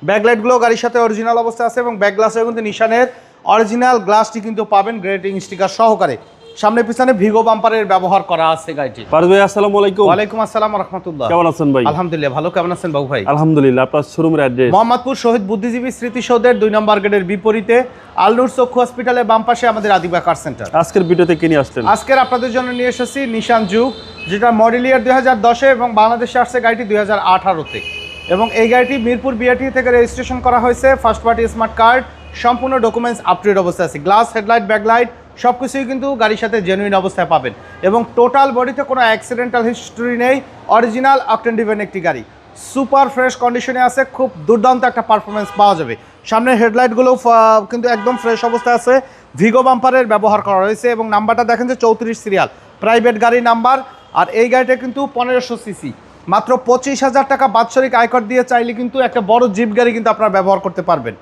ব্যাকলাইটগুলো গাড়ির সাথে অরিজিনাল অবস্থায় আছে এবং ব্যাক গ্লাসেও কিন্তু নিশানের অরিজিনাল গ্লাসটি কিন্তু পাবেন গ্রেটিং স্টিকার সহকারে। সামনে পিছনে ভিগো বাম্পারের ব্যবহার করা আছে গাড়িটি। পারভেজ ভাই আসসালামু আলাইকুম। ওয়ালাইকুম আসসালাম ওয়া রাহমাতুল্লাহ। কেমন আছেন ভাই? আলহামদুলিল্লাহ ভালো। কেমন আছেন বাবু ভাই? আলহামদুলিল্লাহ। আপনার শোরুমের অ্যাড্রেস? মোহাম্মদপুর শহীদ বুদ্ধিজীবী স্মৃতিসৌধের 2 নম্বর গেটের বিপরীতে আলনুর চক্ষু হসপিটালের বাম পাশে আমাদের আদিবা কার সেন্টার। আজকের ভিডিওতে কি নিয়ে আসছেন? আজকের আপনাদের জন্য নিয়ে এসেছি নিশান জুক, যেটা মডেল ইয়ার 2010 এবং বাংলাদেশে আসছে গাড়িটি 2018-তে। এবং এই গাড়িটি মিরপুর বিআরটি থেকে রেজিস্ট্রেশন করা হয়েছে, ফার্স্ট পার্টি স্মার্ট কার্ড, সম্পূর্ণ ডকুমেন্টস আপ টু ডেট অবস্থায় আছে। গ্লাস, হেডলাইট, ব্যাকলাইট সব কিছুই কিন্তু গাড়ির সাথে জেনুইন অবস্থায় পাবেন এবং টোটাল বডিতে কোনো অ্যাক্সিডেন্টাল হিস্ট্রি নেই। অরিজিনাল অকটেন ডিভেন একটি গাড়ি, সুপার ফ্রেশ কন্ডিশনে আছে, খুব দুর্দান্ত একটা পারফরমেন্স পাওয়া যাবে। সামনের হেডলাইটগুলো কিন্তু একদম ফ্রেশ অবস্থায় আছে, ভিগো বাম্পারের ব্যবহার করা হয়েছে এবং নাম্বারটা দেখেন যে 34 সিরিয়াল, প্রাইভেট গাড়ি নাম্বার। আর এই গাড়িটা কিন্তু 1500 সিসি, মাত্র 25,000 টাকা বাৎসরিক আয়কর দিয়ে চাইলে কিন্তু একটা বড় জিপ গাড়ি কিন্তু আপনারা ব্যবহার করতে পারবেন।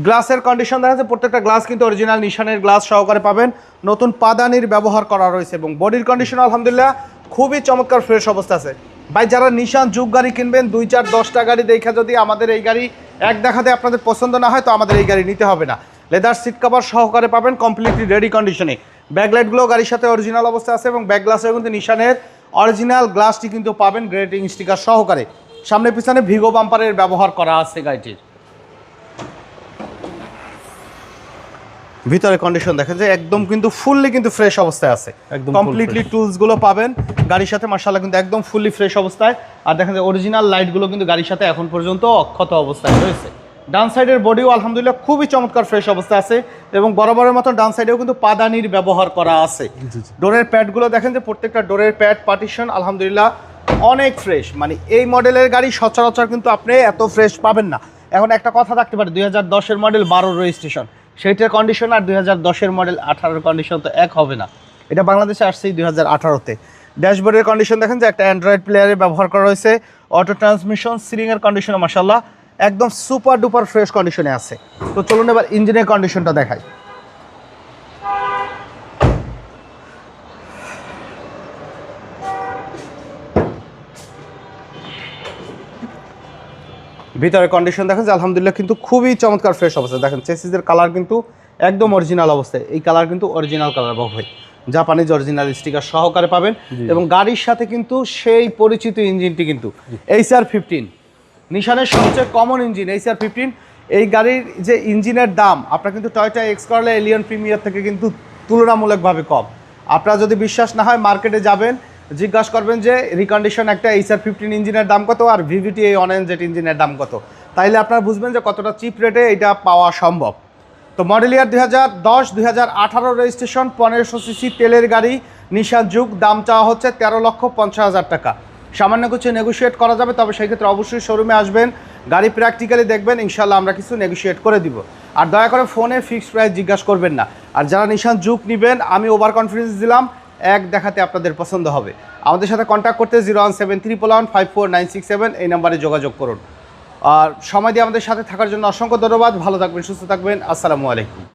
গ্লাসের কন্ডিশন দেখা যাচ্ছে, প্রত্যেকটা গ্লাস কিন্তু অরিজিনাল নিশানের গ্লাস সহকারে পাবেন, নতুন পাদানির ব্যবহার করা রয়েছে এবং বডির কন্ডিশন আলহামদুলিল্লাহ খুবই চমৎকার ফ্রেশ অবস্থা আছে। ভাই যারা নিশান জুক গাড়ি কিনবেন, 2, 4, 10টা গাড়ি দেখে যদি আমাদের এই গাড়ি এক দেখাতে আপনাদের পছন্দ না হয় তো আমাদের এই গাড়ি নিতে হবে না। লেদার সিট কভার সহকারে পাবেন কমপ্লিটলি রেডি কন্ডিশনে। ব্যাকলাইটগুলো গাড়ির সাথে অরিজিনাল অবস্থায় আছে এবং ব্যাক গ্লাসেও কিন্তু নিশানের অরিজিনাল গ্লাসটি কিন্তু পাবেন গ্রেটিং স্টিকার সহকারে। সামনে পিছনে ভিগো বাম্পারের ব্যবহার করা আছে গাড়িটির। ভিতরে কন্ডিশন দেখেন যে একদম কিন্তু ফুললি কিন্তু ফ্রেশ অবস্থায় আছে, কমপ্লিটলি টুলসগুলো পাবেন গাড়ির সাথে মাশাআল্লাহ কিন্তু একদম ফুললি ফ্রেশ অবস্থায়। আর দেখেন যে অরিজিনাল লাইটগুলো কিন্তু গাড়ির সাথে এখন পর্যন্ত অক্ষত অবস্থায় রয়েছে। ডান সাইডের বডিও আলহামদুলিল্লাহ খুবই চমৎকার ফ্রেশ অবস্থায় আছে এবং বরাবরের মতো ডান সাইডেও কিন্তু পাদানির ব্যবহার করা আছে। ডোরের প্যাডগুলো দেখেন যে প্রত্যেকটা ডোরের প্যাড পার্টিশন আলহামদুলিল্লাহ অনেক ফ্রেশ। মানে এই মডেলের গাড়ি সচরাচর কিন্তু আপনি এত ফ্রেশ পাবেন না। এখন একটা কথা থাকতে পারে, 2010-এর মডেল 12 রেজিস্ট্রেশন, সেইটার কন্ডিশন আর 2010-এর মডেল 18-এর কন্ডিশন তো এক হবে না। এটা বাংলাদেশে আসছেই 2018-তে। ড্যাশবোর্ডের কন্ডিশন দেখেন যে একটা অ্যান্ড্রয়েড প্লেয়ারে ব্যবহার করা হয়েছে, অটো ট্রান্সমিশন, সিরিংয়ের কন্ডিশনে মাশাআল্লাহ একদম সুপার ডুপার ফ্রেশ কন্ডিশনে আছে। তো চলুন এবার ইঞ্জিনের কন্ডিশনটা দেখাই। ভিতরে কন্ডিশন দেখেন যে আলহামদুলিল্লাহ কিন্তু খুবই চমৎকার ফ্রেশ অবস্থা। দেখেন চেসিসের কালার কিন্তু একদম অরিজিনাল অবস্থায়, এই কালার কিন্তু অরিজিনাল কালার বাবু ভাই, জাপানিজ অরিজিনাল স্টিকার সহকারে পাবেন এবং গাড়ির সাথে কিন্তু সেই পরিচিত ইঞ্জিনটি কিন্তু HR-15, নিশানের সবচেয়ে কমন ইঞ্জিন HR-15। এই গাড়ির যে ইঞ্জিনের দাম আপনার কিন্তু টয়োটা এক্সকর্লা এলিয়ন প্রিমিয়ার থেকে কিন্তু তুলনামূলকভাবে কম। আপনারা যদি বিশ্বাস না হয় মার্কেটে যাবেন, জিজ্ঞাসা করবেন যে রিকন্ডিশন একটা HR-15 ইঞ্জিনের দাম কত আর VVT এই অন-এন্ড জেট ইঞ্জিনের দাম কত, তাইলে আপনারা বুঝবেন যে কতটা চিপ রেটে এটা পাওয়া সম্ভব। তো মডেল ইয়ার 2010, 2018 রেজিস্ট্রেশন, 1500 সিসি তেলের গাড়ি, নিশান জুক, দাম চাওয়া হচ্ছে 13,50,000 টাকা। সামান্য কিছু নেগোশিয়েট করা যাবে, তবে সেই ক্ষেত্রে অবশ্যই শোরুমে আসবেন, গাড়ি প্র্যাকটিক্যালি দেখবেন, ইনশাল্লাহ আমরা কিছু নেগোশিয়েট করে দিব। আর দয়া করে ফোনে ফিক্সড প্রাইস জিজ্ঞাসা করবেন না। আর যারা নিশান জুক নেবেন, আমি ওভার কনফিডেন্স দিলাম এক দেখাতে আপনাদের পছন্দ হবে। আমাদের সাথে কন্ট্যাক্ট করতে 01731154967 এই নাম্বারে যোগাযোগ করুন। আর সময় দিয়ে আমাদের সাথে থাকার জন্য অসংখ্য ধন্যবাদ। ভালো থাকবেন, সুস্থ থাকবেন। আসসালামু আলাইকুম।